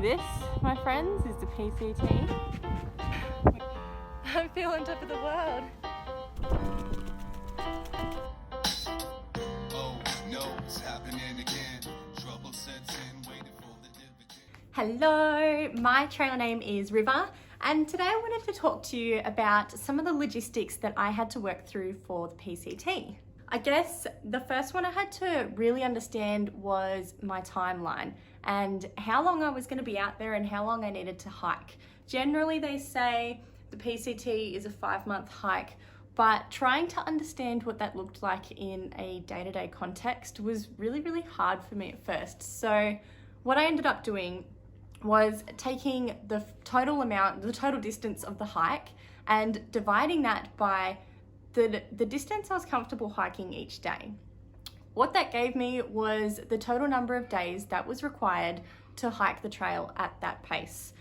This, my friends, is the PCT. I feel on top of the world. Oh no, it's happening again. Trouble sets in, waiting for the dividend. Hello, my trailer name is River, and today I wanted to talk to you about some of the logistics that I had to work through for the PCT. I guess the first one I had to really understand was my timeline and how long I was going to be out there and how long I needed to hike. Generally, they say the PCT is a 5-month hike, but trying to understand what that looked like in a day-to-day context was really, really hard for me at first. So what I ended up doing was taking the total distance of the hike and dividing that by the distance I was comfortable hiking each day. What that gave me was the total number of days that was required to hike the trail at that pace.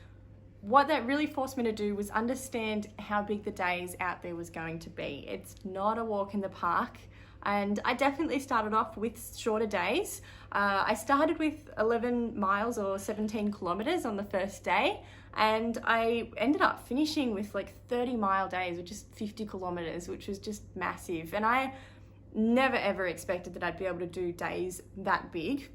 What that really forced me to do was understand how big the days out there was going to be. It's not a walk in the park, and I definitely started off with shorter days. I started with 11 miles or 17 kilometers on the first day, and I ended up finishing with like 30-mile days, which is 50 kilometers, which was just massive. And I never ever expected that I'd be able to do days that big.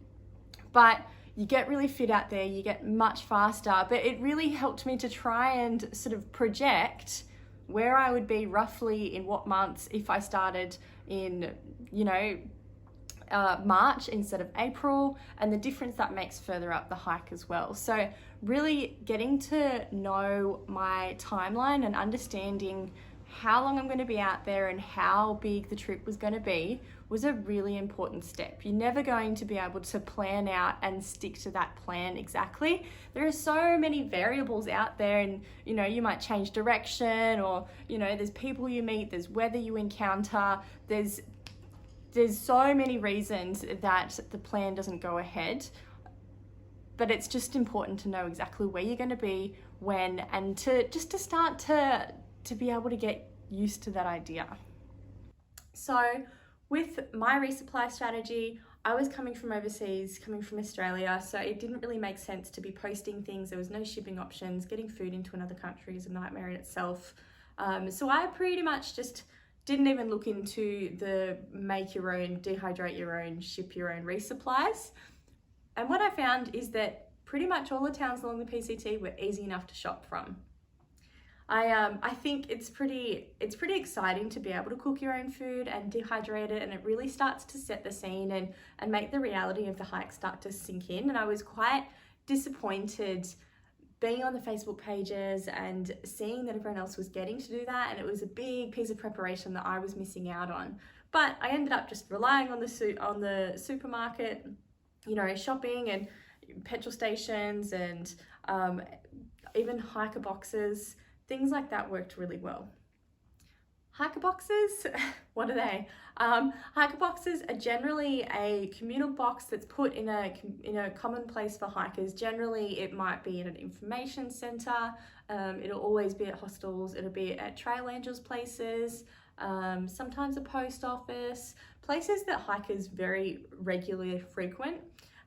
But you get really fit out there, you get much faster, but it really helped me to try and sort of project where I would be roughly in what months if I started in, March instead of April, and the difference that makes further up the hike as well. So really getting to know my timeline and understanding how long I'm going to be out there and how big the trip was going to be was a really important step. You're never going to be able to plan out and stick to that plan exactly. There are so many variables out there, and you might change direction, or there's people you meet, there's weather you encounter, there's so many reasons that the plan doesn't go ahead. But it's just important to know exactly where you're going to be, when, and to start to be able to get used to that idea. So with my resupply strategy, I was coming from overseas, coming from Australia, so it didn't really make sense to be posting things. There was no shipping options. Getting food into another country is a nightmare in itself. So I pretty much just didn't even look into the make your own, dehydrate your own, ship your own resupplies. And what I found is that pretty much all the towns along the PCT were easy enough to shop from. I think it's pretty exciting to be able to cook your own food and dehydrate it, and it really starts to set the scene and make the reality of the hike start to sink in. And I was quite disappointed being on the Facebook pages and seeing that everyone else was getting to do that, and it was a big piece of preparation that I was missing out on. But I ended up just relying on the supermarket, shopping and petrol stations and even hiker boxes. Things like that worked really well. Hiker boxes, what are they? Hiker boxes are generally a communal box that's put in a common place for hikers. Generally, it might be in an information centre. It'll always be at hostels. It'll be at trail angels places. Sometimes a post office. Places that hikers very regularly frequent.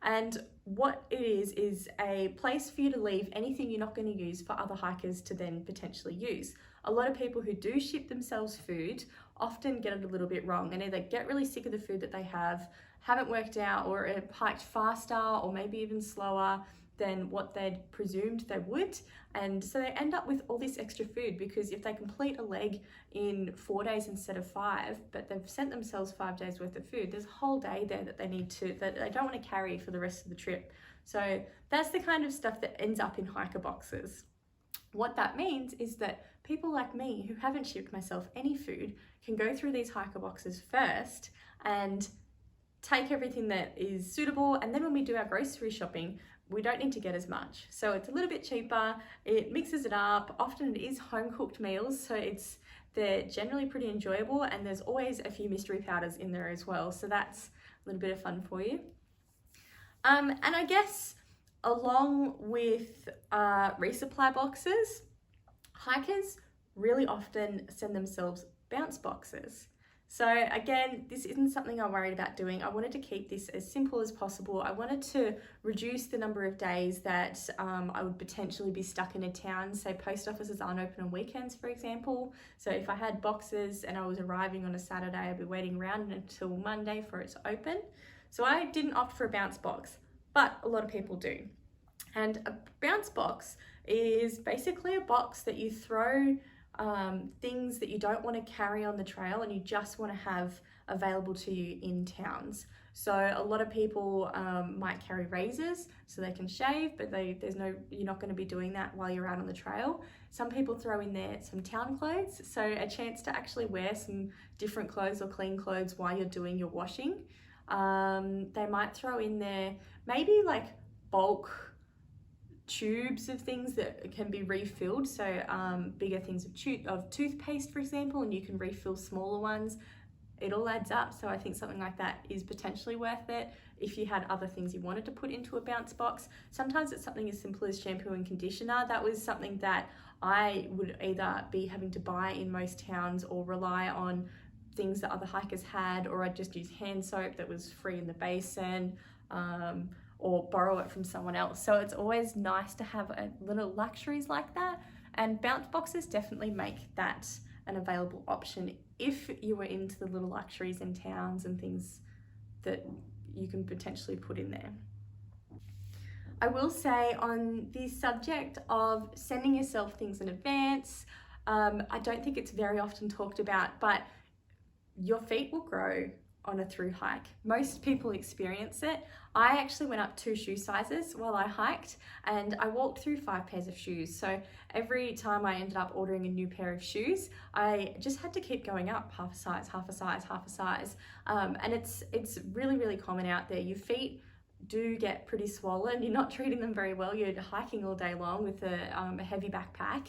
And what it is a place for you to leave anything you're not going to use for other hikers to then potentially use. A lot of people who do ship themselves food often get it a little bit wrong and either get really sick of the food that they have, haven't worked out, or have hiked faster or maybe even slower than what they'd presumed they would. And so they end up with all this extra food, because if they complete a leg in 4 days instead of 5, but they've sent themselves 5 days worth of food, there's a whole day there that they don't want to carry for the rest of the trip. So that's the kind of stuff that ends up in hiker boxes. What that means is that people like me who haven't shipped myself any food can go through these hiker boxes first and take everything that is suitable, and then when we do our grocery shopping, we don't need to get as much. So it's a little bit cheaper, it mixes it up. Often it is home cooked meals, so they're generally pretty enjoyable, and there's always a few mystery powders in there as well, so that's a little bit of fun for you. And I guess along with resupply boxes, hikers really often send themselves bounce boxes. So again, this isn't something I'm worried about doing. I wanted to keep this as simple as possible. I wanted to reduce the number of days that I would potentially be stuck in a town. Say post offices aren't open on weekends, for example. So if I had boxes and I was arriving on a Saturday, I'd be waiting around until Monday for it to open. So I didn't opt for a bounce box, but a lot of people do. And a bounce box is basically a box that you throw things that you don't want to carry on the trail and you just want to have available to you in towns. So a lot of people might carry razors so they can shave, but you're not going to be doing that while you're out on the trail. Some people throw in there some town clothes, so a chance to actually wear some different clothes or clean clothes while you're doing your washing. They might throw in there maybe like bulk tubes of things that can be refilled, so bigger things of toothpaste, for example, and you can refill smaller ones. It all adds up, so I think something like that is potentially worth it if you had other things you wanted to put into a bounce box. Sometimes it's something as simple as shampoo and conditioner. That was something that I would either be having to buy in most towns or rely on things that other hikers had, or I'd just use hand soap that was free in the basin, or borrow it from someone else. So it's always nice to have little luxuries like that, and bounce boxes definitely make that an available option if you were into the little luxuries in towns and things that you can potentially put in there. I will say on the subject of sending yourself things in advance, I don't think it's very often talked about, but your feet will grow on a through hike. Most people experience it. I actually went up 2 shoe sizes while I hiked, and I walked through 5 pairs of shoes. So every time I ended up ordering a new pair of shoes, I just had to keep going up half a size, half a size, half a size. And it's really, really common out there. Your feet do get pretty swollen. You're not treating them very well. You're hiking all day long with a heavy backpack.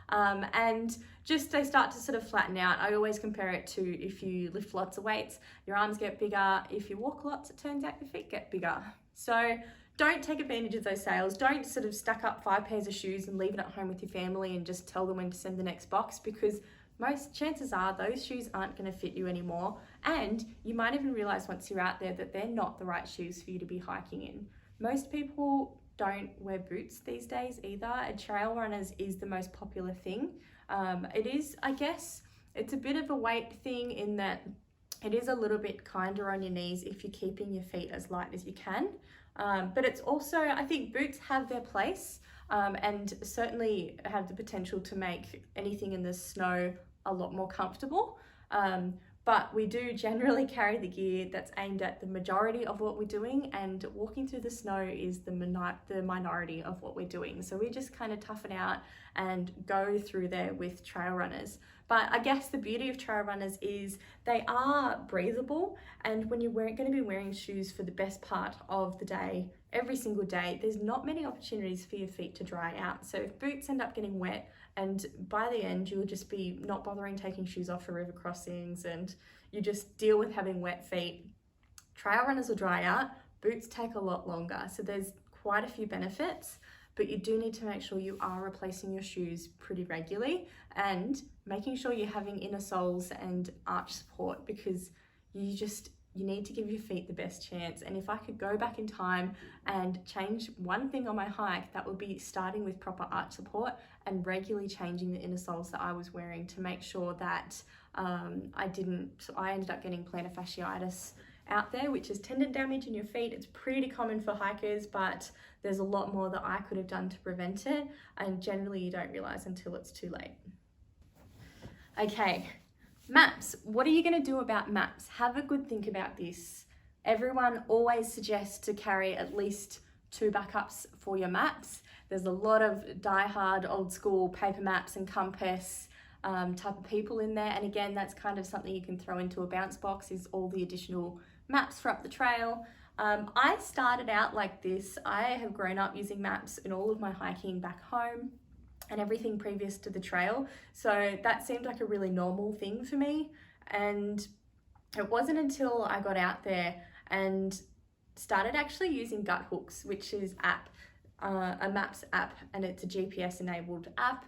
And just they start to sort of flatten out. I always compare it to if you lift lots of weights, your arms get bigger. If you walk lots, it turns out your feet get bigger. So don't take advantage of those sales. Don't sort of stack up 5 pairs of shoes and leave it at home with your family and just tell them when to send the next box, because most chances are those shoes aren't going to fit you anymore. And you might even realize once you're out there that they're not the right shoes for you to be hiking in. Most people don't wear boots these days either, and trail runners is the most popular thing. It is, I guess, it's a bit of a weight thing in that it is a little bit kinder on your knees if you're keeping your feet as light as you can. But it's also, I think boots have their place and certainly have the potential to make anything in the snow a lot more comfortable. But we do generally carry the gear that's aimed at the majority of what we're doing, and walking through the snow is the minority of what we're doing. So we just kind of tough it out and go through there with trail runners. But I guess the beauty of trail runners is they are breathable, and when you're going to be wearing shoes for the best part of the day, every single day, there's not many opportunities for your feet to dry out. So if boots end up getting wet, and by the end you'll just be not bothering taking shoes off for river crossings and you just deal with having wet feet, trail runners will dry out, boots take a lot longer. So there's quite a few benefits, but you do need to make sure you are replacing your shoes pretty regularly and making sure you're having inner soles and arch support, because you need to give your feet the best chance. And if I could go back in time and change one thing on my hike, that would be starting with proper arch support and regularly changing the inner soles that I was wearing to make sure that I ended up getting plantar fasciitis out there, which is tendon damage in your feet. It's pretty common for hikers, but there's a lot more that I could have done to prevent it. And generally you don't realize until it's too late. Okay. Maps. What are you going to do about maps? Have a good think about this. Everyone always suggests to carry at least 2 backups for your maps. There's a lot of die-hard old school paper maps and compass type of people in there. And again, that's kind of something you can throw into a bounce box, is all the additional maps for up the trail. I started out like this. I have grown up using maps in all of my hiking back home and everything previous to the trail. So that seemed like a really normal thing for me. And it wasn't until I got out there and started actually using Gut Hooks, which is a maps app, and it's a GPS enabled app.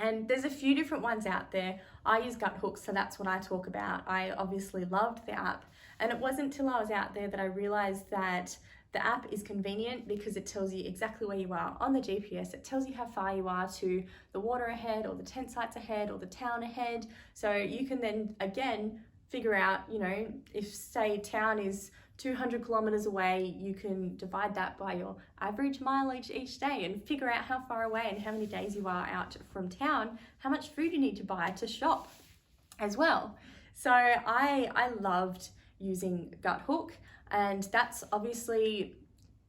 And there's a few different ones out there. I use Guthook, so that's what I talk about. I obviously loved the app. And it wasn't till I was out there that I realized that the app is convenient because it tells you exactly where you are on the GPS. It tells you how far you are to the water ahead or the tent sites ahead or the town ahead. So you can then, again, figure out, you know, if say town is 200 kilometers away, you can divide that by your average mileage each day and figure out how far away and how many days you are out from town, how much food you need to buy to shop as well. So I loved using Guthook, and that's obviously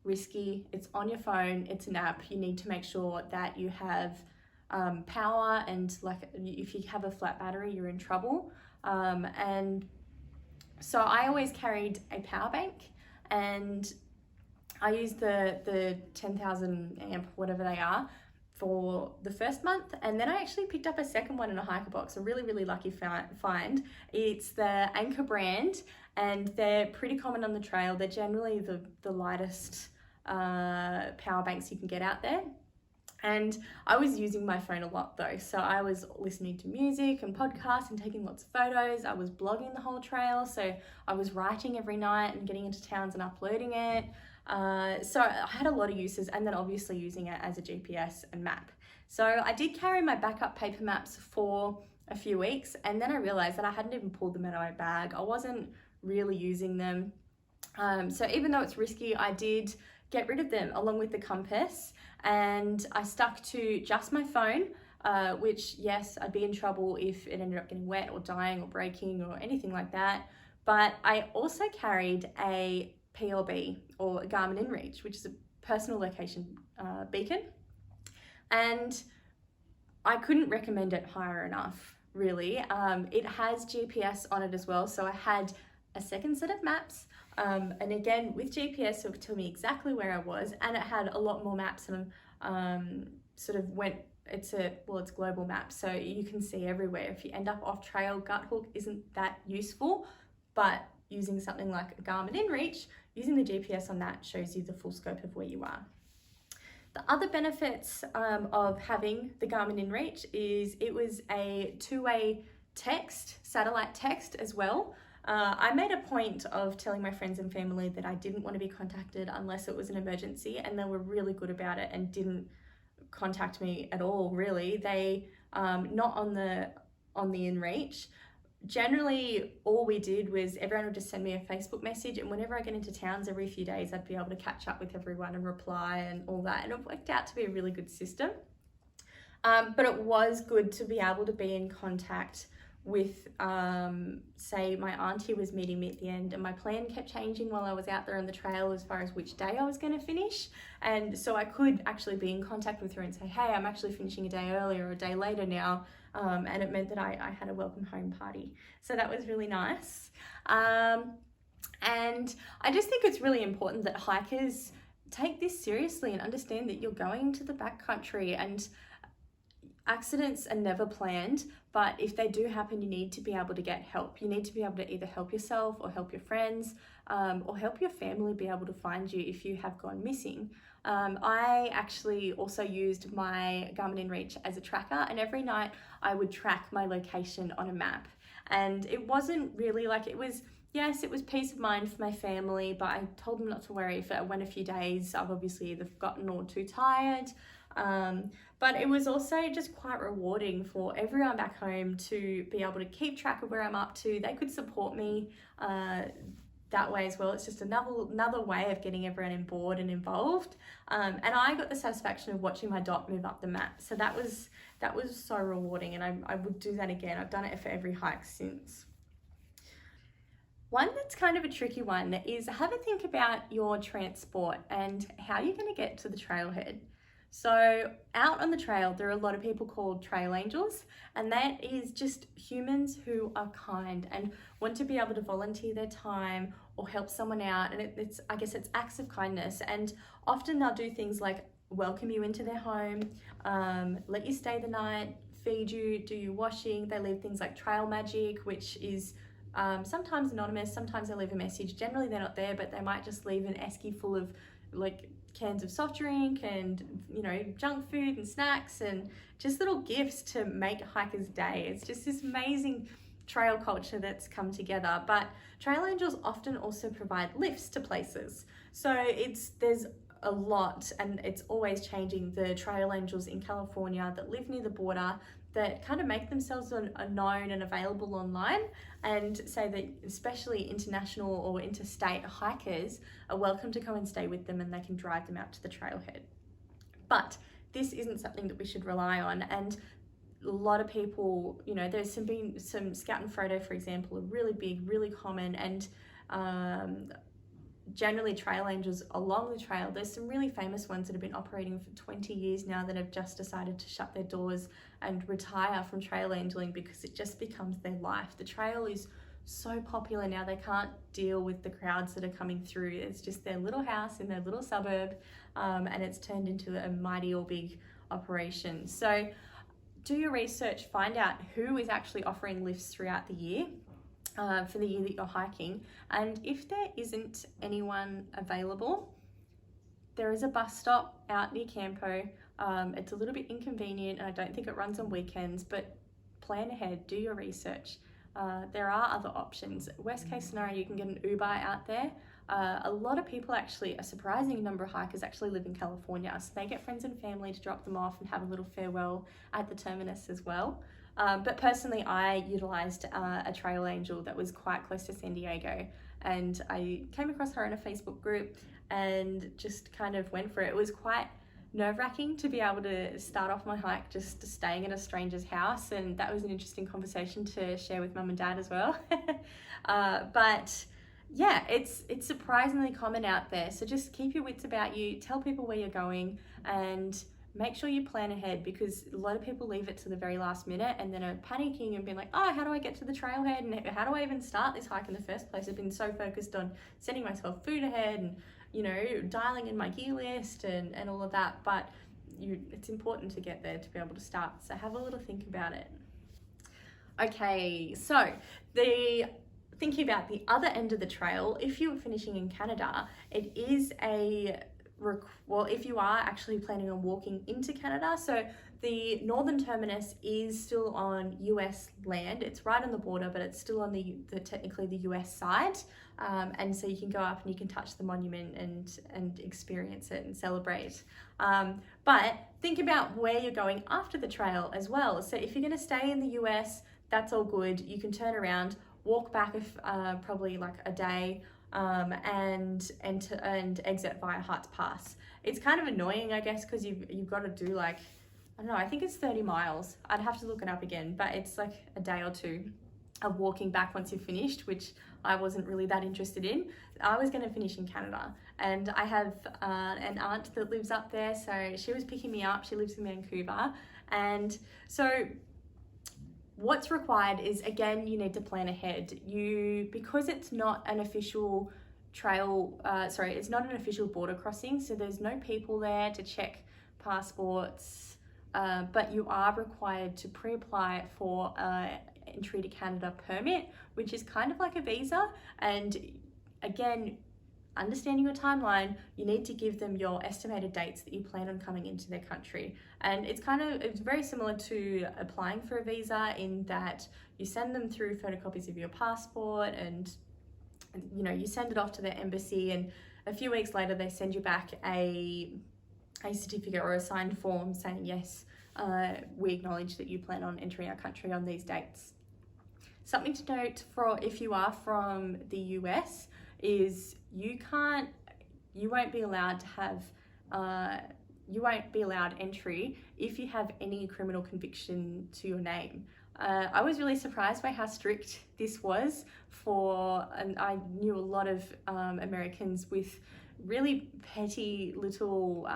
risky. It's on your phone, it's an app. You need to make sure that you have power, and like if you have a flat battery, you're in trouble. And so I always carried a power bank, and I used the 10,000 amp, whatever they are, for the first month. And then I actually picked up a second one in a hiker box, a really, really lucky find. It's the Anchor brand, and they're pretty common on the trail. They're generally the lightest power banks you can get out there. And I was using my phone a lot though. So I was listening to music and podcasts and taking lots of photos. I was blogging the whole trail. So I was writing every night and getting into towns and uploading it. So I had a lot of uses, and then obviously using it as a GPS and map. So I did carry my backup paper maps for a few weeks, and then I realized that I hadn't even pulled them out of my bag. I wasn't really using them. So even though it's risky, I did get rid of them along with the compass, and I stuck to just my phone, which yes, I'd be in trouble if it ended up getting wet or dying or breaking or anything like that. But I also carried a PLB, or a Garmin InReach, which is a personal location beacon, and I couldn't recommend it higher enough, really. It has GPS on it as well, so I had a second set of maps, and again with GPS it would tell me exactly where I was, and it had a lot more maps, and sort of went, it's global maps, so you can see everywhere. If you end up off trail, Guthook isn't that useful, but using something like a Garmin InReach, using the GPS on that shows you the full scope of where you are. The other benefits of having the Garmin InReach is it was a two-way satellite text as well. I made a point of telling my friends and family that I didn't want to be contacted unless it was an emergency, and they were really good about it and didn't contact me at all, really. They, not on the InReach. Generally, all we did was everyone would just send me a Facebook message, and whenever I get into towns every few days, I'd be able to catch up with everyone and reply and all that, and it worked out to be a really good system. But it was good to be able to be in contact with, say, my auntie was meeting me at the end, and my plan kept changing while I was out there on the trail as far as which day I was going to finish, and so I could actually be in contact with her and say, hey, I'm actually finishing a day earlier or a day later now. And it meant that I had a welcome home party. So that was really nice. And I just think it's really important that hikers take this seriously and understand that you're going to the backcountry, and accidents are never planned, but if they do happen, you need to be able to get help. You need to be able to either help yourself or help your friends, or help your family be able to find you if you have gone missing. I actually also used my Garmin InReach as a tracker, and every night I would track my location on a map. And it wasn't really like, it was peace of mind for my family, but I told them not to worry if it went a few days. I've obviously either forgotten or too tired. But it was also just quite rewarding for everyone back home to be able to keep track of where I'm up to. They could support me that way as well. It's just another way of getting everyone on board and involved. And I got the satisfaction of watching my dot move up the map. So that was so rewarding, and I would do that again. I've done it for every hike since. One that's kind of a tricky one is have a think about your transport and how you're going to get to the trailhead. So out on the trail, there are a lot of people called trail angels, and that is just humans who are kind and want to be able to volunteer their time or help someone out. And it's acts of kindness. And often they'll do things like welcome you into their home, let you stay the night, feed you, do your washing. They leave things like trail magic, which is sometimes anonymous, sometimes they leave a message. Generally they're not there, but they might just leave an esky full of like cans of soft drink and, you know, junk food and snacks and just little gifts to make a hiker's day. It's just this amazing trail culture that's come together. But Trail Angels often also provide lifts to places. So there's a lot, and it's always changing. The Trail Angels in California that live near the border that kind of make themselves known and available online, and say that especially international or interstate hikers are welcome to come and stay with them, and they can drive them out to the trailhead. But this isn't something that we should rely on, and a lot of people, you know, there's been some Scout and Frodo, for example, are really big, really common, and generally Trail Angels along the trail. There's some really famous ones that have been operating for 20 years now that have just decided to shut their doors and retire from trail angeling because it just becomes their life. The trail is so popular now, they can't deal with the crowds that are coming through. It's just their little house in their little suburb, and it's turned into a mighty or big operation. So do your research, find out who is actually offering lifts throughout the year. For the year that you're hiking, and if there isn't anyone available, there is a bus stop out near Campo. It's a little bit inconvenient, and I don't think it runs on weekends, but plan ahead, do your research. There are other options. Worst case scenario, you can get an Uber out there. A lot of people, actually, a surprising number of hikers actually live in California, so they get friends and family to drop them off and have a little farewell at the terminus as well. But personally, I utilised a Trail Angel that was quite close to San Diego, and I came across her in a Facebook group and just kind of went for it. It was quite nerve-wracking to be able to start off my hike just staying in a stranger's house, and that was an interesting conversation to share with mum and dad as well. But yeah, it's surprisingly common out there, so just keep your wits about you, tell people where you're going, and make sure you plan ahead, because a lot of people leave it to the very last minute and then are panicking and being like, oh, how do I get to the trailhead, and how do I even start this hike in the first place? I've been so focused on sending myself food ahead and, you know, dialing in my gear list and all of that, but it's important to get there to be able to start. So have a little think about it. Okay, so thinking about the other end of the trail, if you're finishing in Canada, it is if you are actually planning on walking into Canada, so the northern terminus is still on US land. It's right on the border, but it's still on the technically the US side, and so you can go up and you can touch the monument and experience it and celebrate. But think about where you're going after the trail as well. So if you're going to stay in the US, that's all good. You can turn around, walk back probably like a day, and exit via Harts Pass. It's kind of annoying, I guess, because you've got to do like, I don't know, I think it's 30 miles. I'd have to look it up again, but it's like a day or two of walking back once you've finished, which I wasn't really that interested in. I was going to finish in Canada, and I have an aunt that lives up there, so she was picking me up. She lives in Vancouver, and so what's required is, again, you need to plan ahead. Because it's not an official trail, it's not an official border crossing, so there's no people there to check passports, but you are required to pre-apply for entry to Canada permit, which is kind of like a visa. And again, understanding your timeline, you need to give them your estimated dates that you plan on coming into their country. And it's very similar to applying for a visa, in that you send them through photocopies of your passport, and you know, you send it off to their embassy, and a few weeks later they send you back a certificate or a signed form saying, yes, we acknowledge that you plan on entering our country on these dates. Something to note for if you are from the US is you won't be allowed entry if you have any criminal conviction to your name. I was really surprised by how strict this was and I knew a lot of Americans with really petty little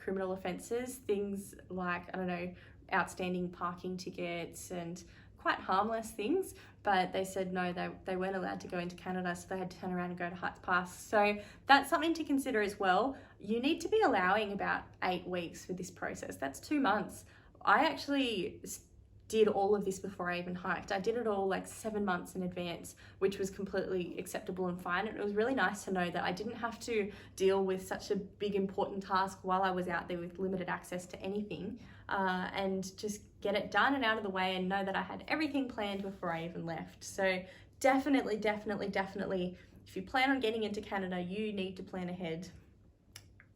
criminal offences, things like, I don't know, outstanding parking tickets and quite harmless things, but they said no, they weren't allowed to go into Canada, so they had to turn around and go to Harts Pass. So that's something to consider as well. You need to be allowing about 8 weeks for this process. That's 2 months. I actually did all of this before I even hiked. I did it all like 7 months in advance, which was completely acceptable and fine. And it was really nice to know that I didn't have to deal with such a big important task while I was out there with limited access to anything, and just get it done and out of the way and know that I had everything planned before I even left. So definitely, if you plan on getting into Canada, you need to plan ahead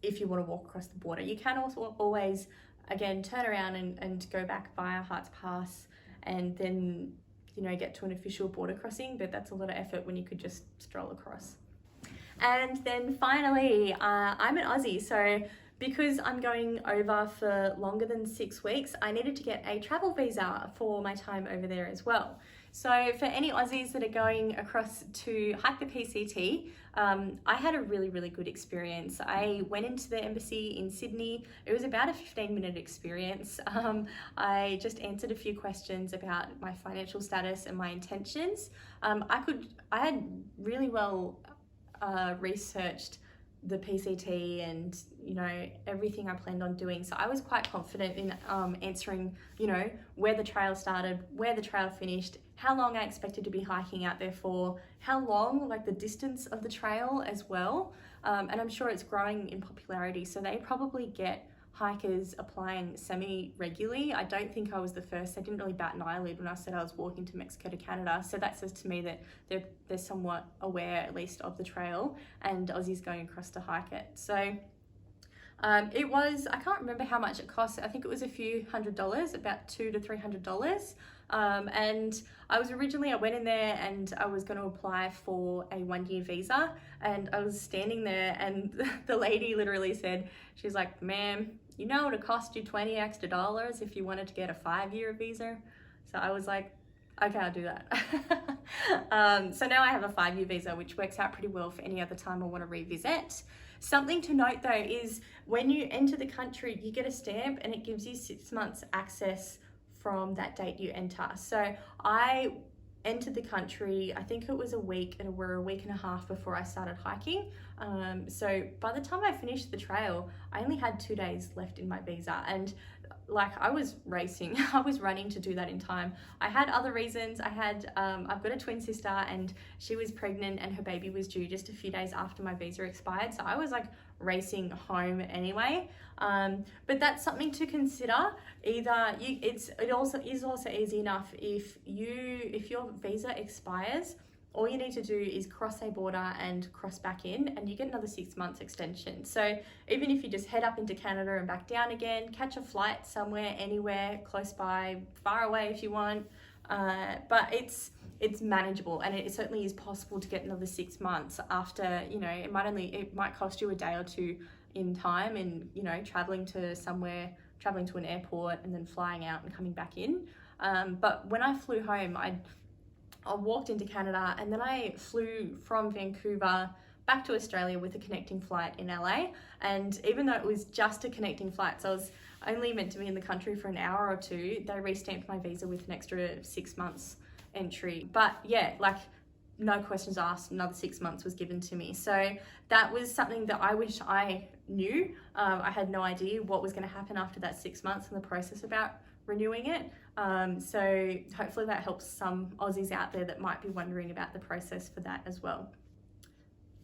if you want to walk across the border. You can also always, again, turn around and go back via Harts Pass and then, you know, get to an official border crossing, but that's a lot of effort when you could just stroll across. And then finally, I'm an Aussie, so because I'm going over for longer than 6 weeks, I needed to get a travel visa for my time over there as well. So for any Aussies that are going across to hike the PCT, I had a really good experience. I went into the embassy in Sydney. It was about a 15-minute experience. I just answered a few questions about my financial status and my intentions. I had really well researched the PCT and, you know, everything I planned on doing. So I was quite confident in answering, you know, where the trail started, where the trail finished, how long I expected to be hiking out there for, how long, like the distance of the trail as well. And I'm sure it's growing in popularity. So they probably get hikers applying semi-regularly. I don't think I was the first. They didn't really bat an eyelid when I said I was walking to Mexico to Canada. So that says to me that they're somewhat aware, at least, of the trail and Aussies going across to hike it. So it was, I can't remember how much it cost. I think it was a few $100s, about $200 to $300. And I went in there and I was going to apply for a 1-year visa, and I was standing there and the lady literally said, she's like, ma'am, you know, it'd cost you $20 extra if you wanted to get a 5-year visa. So I was like, okay, I'll do that. So now I have a 5-year visa, which works out pretty well for any other time I want to revisit. Something to note though is when you enter the country, you get a stamp and it gives you 6 months access from that date you enter. So I entered the country, I think it was a week and a week and a half before I started hiking. So by the time I finished the trail, I only had 2 days left in my visa, and like I was racing, I was running to do that in time. I had other reasons. I've got a twin sister and she was pregnant and her baby was due just a few days after my visa expired. So I was like racing home anyway. But that's something to consider. Either it also is easy enough if your visa expires, all you need to do is cross a border and cross back in, and you get another 6 months extension. So even if you just head up into Canada and back down again, catch a flight somewhere, anywhere, close by, far away if you want, but it's manageable, and it certainly is possible to get another 6 months after, you know, it might cost you a day or two in time and, you know, traveling to an airport and then flying out and coming back in. But when I flew home, I walked into Canada and then I flew from Vancouver back to Australia with a connecting flight in LA. And even though it was just a connecting flight, so I was only meant to be in the country for an hour or two, they restamped my visa with an extra 6 months entry. But yeah, like no questions asked, another 6 months was given to me. So that was something that I wish I knew. I had no idea what was going to happen after that 6 months and the process about renewing it. So hopefully that helps some Aussies out there that might be wondering about the process for that as well.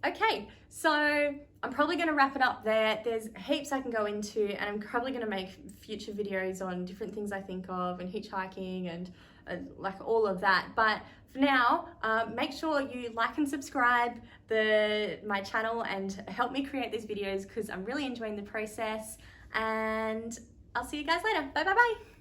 Okay, so I'm probably going to wrap it up there. There's heaps I can go into, and I'm probably going to make future videos on different things I think of and hitchhiking and like all of that. But for now, make sure you like and subscribe my channel and help me create these videos because I'm really enjoying the process, and I'll see you guys later. Bye bye bye.